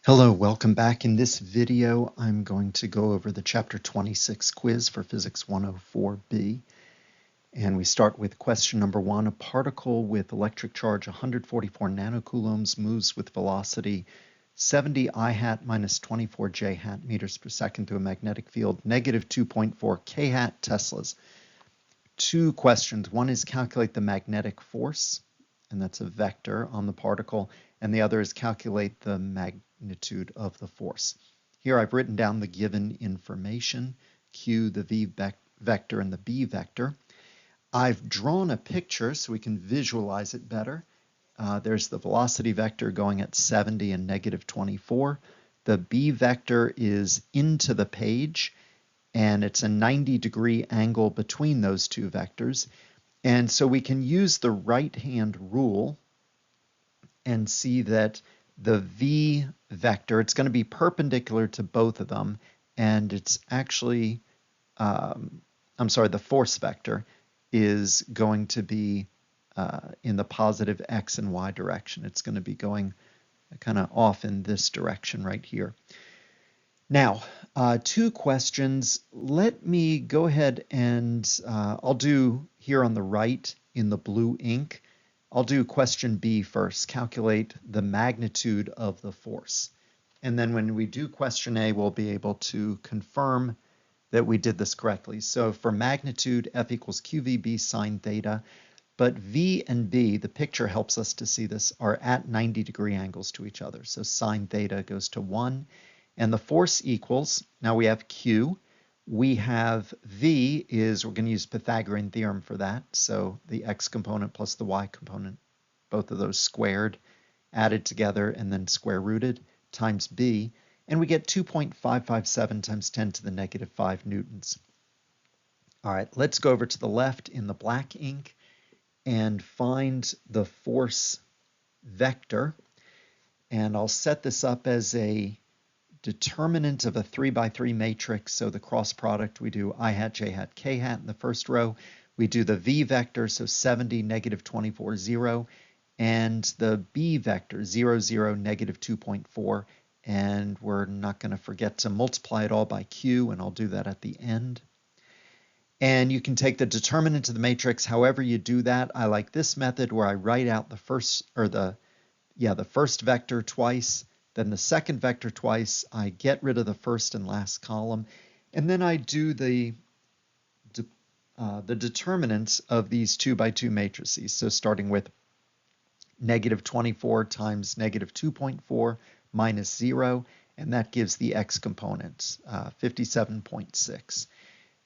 Hello, welcome back. In this video, I'm going to go over the Chapter 26 quiz for Physics 104B. And we start with question number 1. A particle with electric charge 144 nanocoulombs moves with velocity 70 I hat minus 24 j hat meters per second through a magnetic field negative 2.4 k hat Teslas. Two questions. One is calculate the magnetic force, and that's a vector on the particle, and the other is calculate the magnitude of the force. Here I've written down the given information, Q, the V vector, and the B vector. I've drawn a picture so we can visualize it better. There's the velocity vector going at 70 and negative 24. The B vector is into the page, and it's a 90-degree angle between those two vectors. And so we can use the right-hand rule and see that the V vector, it's going to be perpendicular to both of them, and it's actually, the force vector is going to be in the positive X and Y direction. It's going to be going kind of off in this direction right here. Now, two questions. Let me go ahead and I'll do here on the right in the blue ink, I'll do question B first, calculate the magnitude of the force. And then when we do question A, we'll be able to confirm that we did this correctly. So for magnitude, F equals QVB sine theta, but V and B, the picture helps us to see this, are at 90-degree angles to each other. So sine theta goes to 1. And the force equals, now we have Q, we have V is, we're going to use Pythagorean theorem for that, so the X component plus the Y component, both of those squared, added together and then square rooted, times B, and we get 2.557 times 10 to the negative 5 newtons. All right, let's go over to the left in the black ink and find the force vector, and I'll set this up as a determinant of a 3x3 matrix. So the cross product, we do I hat, j hat, k hat in the first row. We do the V vector, so 70, negative 24, 0. And the B vector, 0, 0, negative 2.4. And we're not going to forget to multiply it all by Q, and I'll do that at the end. And you can take the determinant of the matrix however you do that. I like this method where I write out the first, or the first vector twice, then the second vector twice. I get rid of the first and last column, and then I do the determinants of these 2x2 matrices. So starting with negative 24 times negative 2.4 minus 0, and that gives the X component, 57.6.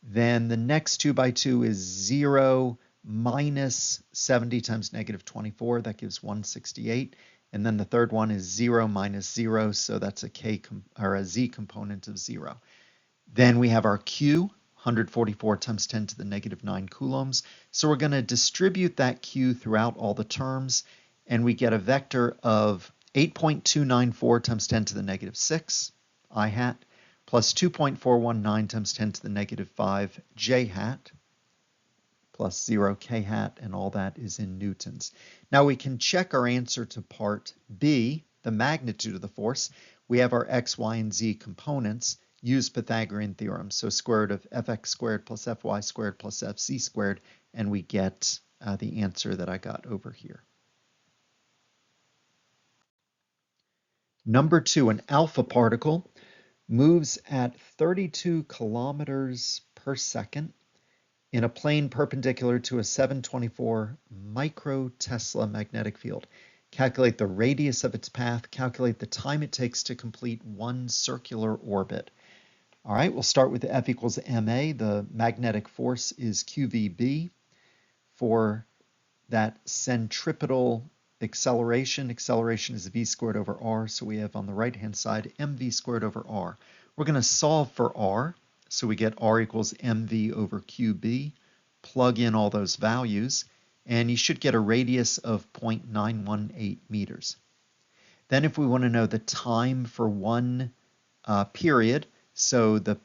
Then the next 2x2 is 0 minus 70 times negative 24, that gives 168. And then the third one is 0 minus 0, so that's a Z component of 0. Then we have our Q, 144 times 10 to the negative 9 coulombs. So we're going to distribute that Q throughout all the terms, and we get a vector of 8.294 times 10 to the negative 6, I hat, plus 2.419 times 10 to the negative 5, j hat, plus 0 k hat, and all that is in newtons. Now we can check our answer to part B, the magnitude of the force. We have our x, y, and z components, use Pythagorean theorem. So square root of fx squared plus fy squared plus fz squared, and we get the answer that I got over here. Number 2, an alpha particle moves at 32 kilometers per second in a plane perpendicular to a 724 microtesla magnetic field. Calculate the radius of its path, calculate the time it takes to complete one circular orbit. All right, we'll start with F equals ma. The magnetic force is QVB. For that centripetal acceleration is v squared over r, so we have on the right-hand side mv squared over r. We're going to solve for r. So we get r equals mv over qb, plug in all those values, and you should get a radius of 0.918 meters. Then if we want to know the time for one period, so the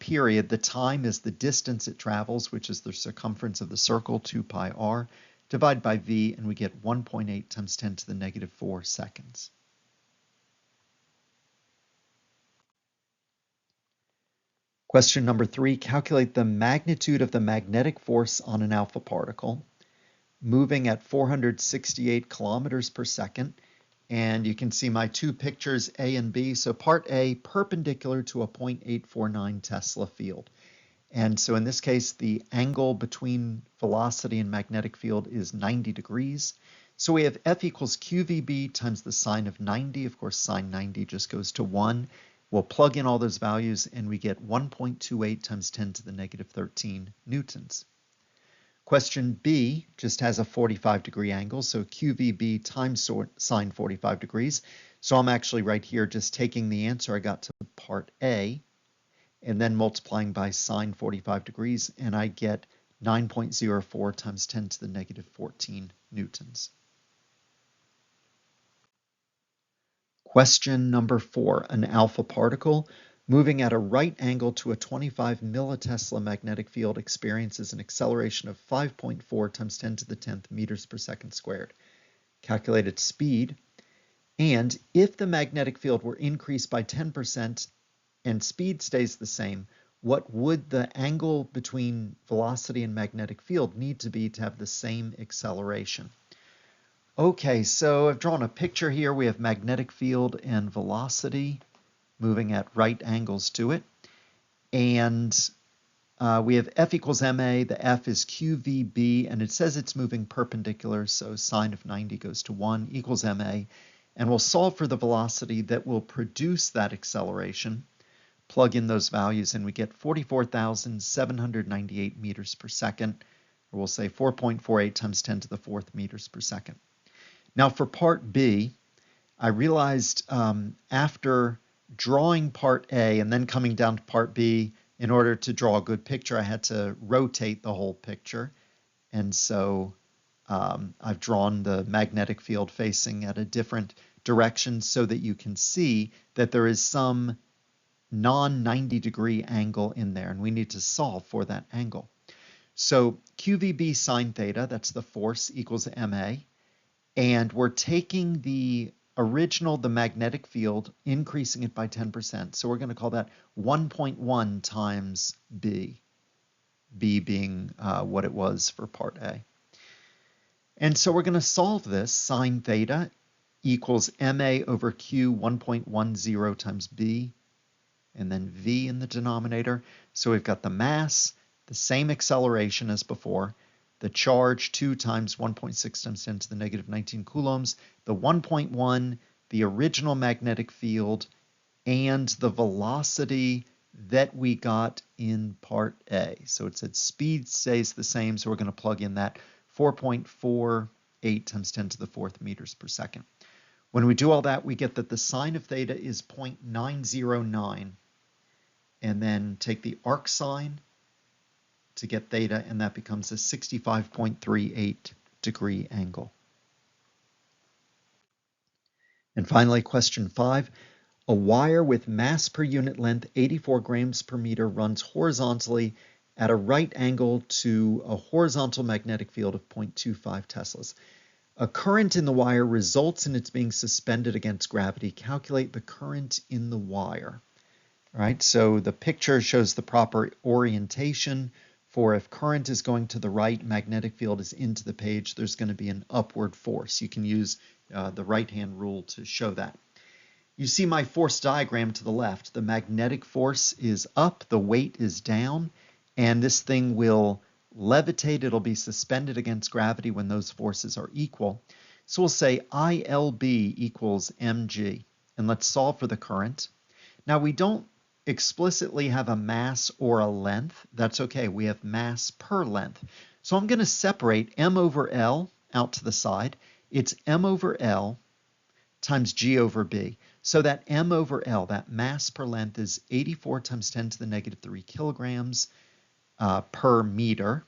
time is the distance it travels, which is the circumference of the circle, 2 pi r, divide by v, and we get 1.8 times 10 to the negative 4 seconds. Question number 3, calculate the magnitude of the magnetic force on an alpha particle moving at 468 kilometers per second. And you can see my two pictures, A and B. So part A, perpendicular to a 0.849 Tesla field. And so in this case, the angle between velocity and magnetic field is 90 degrees. So we have F equals QVB times the sine of 90. Of course, sine 90 just goes to 1. We'll plug in all those values and we get 1.28 times 10 to the negative 13 newtons. Question B just has a 45-degree angle, so QVB times sine 45 degrees. So I'm actually right here just taking the answer I got to part A and then multiplying by sine 45 degrees, and I get 9.04 times 10 to the negative 14 newtons. Question number 4, an alpha particle moving at a right angle to a 25 millitesla magnetic field experiences an acceleration of 5.4 times 10 to the 10th meters per second squared. Calculate its speed, and if the magnetic field were increased by 10% and speed stays the same, what would the angle between velocity and magnetic field need to be to have the same acceleration? Okay, so I've drawn a picture here. We have magnetic field and velocity moving at right angles to it. And we have F equals ma, the F is QVB, and it says it's moving perpendicular, so sine of 90 goes to 1 equals ma. And we'll solve for the velocity that will produce that acceleration. Plug in those values and we get 44,798 meters per second, or we'll say 4.48 times 10 to the 4th meters per second. Now for part B, I realized after drawing part A and then coming down to part B, in order to draw a good picture, I had to rotate the whole picture. And so I've drawn the magnetic field facing at a different direction so that you can see that there is some non-90 degree angle in there, and we need to solve for that angle. So QVB sine theta, that's the force, equals ma. And we're taking the original, the magnetic field, increasing it by 10%. So we're going to call that 1.1 times B, B being what it was for part A. And so we're going to solve this. Sine theta equals ma over q 1.10 times B, and then V in the denominator. So we've got the mass, the same acceleration as before, the charge 2 times 1.6 times 10 to the negative 19 coulombs, the 1.1, the original magnetic field, and the velocity that we got in part A. So it said speed stays the same, so we're going to plug in that 4.48 times 10 to the 4th meters per second. When we do all that, we get that the sine of theta is 0.909, and then take the arc sine to get theta, and that becomes a 65.38 degree angle. And finally, question 5. A wire with mass per unit length 84 grams per meter runs horizontally at a right angle to a horizontal magnetic field of 0.25 teslas. A current in the wire results in its being suspended against gravity. Calculate the current in the wire. All right, so the picture shows the proper orientation for if current is going to the right, magnetic field is into the page, there's going to be an upward force. You can use the right-hand rule to show that. You see my force diagram to the left. The magnetic force is up, the weight is down, and this thing will levitate. It'll be suspended against gravity when those forces are equal. So we'll say ILB equals mg, and let's solve for the current. Now we don't explicitly have a mass or a length. That's okay. We have mass per length. So I'm going to separate m over L out to the side. It's m over L times g over b. So that m over L, that mass per length, is 84 times 10 to the negative 3 kilograms per meter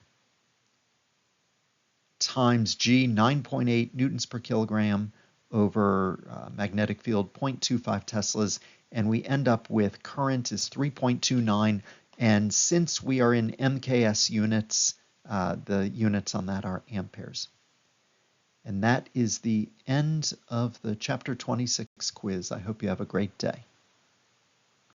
times g, 9.8 newtons per kilogram over magnetic field, 0.25 teslas. And we end up with current is 3.29, and since we are in MKS units, the units on that are amperes. And that is the end of the Chapter 26 quiz. I hope you have a great day.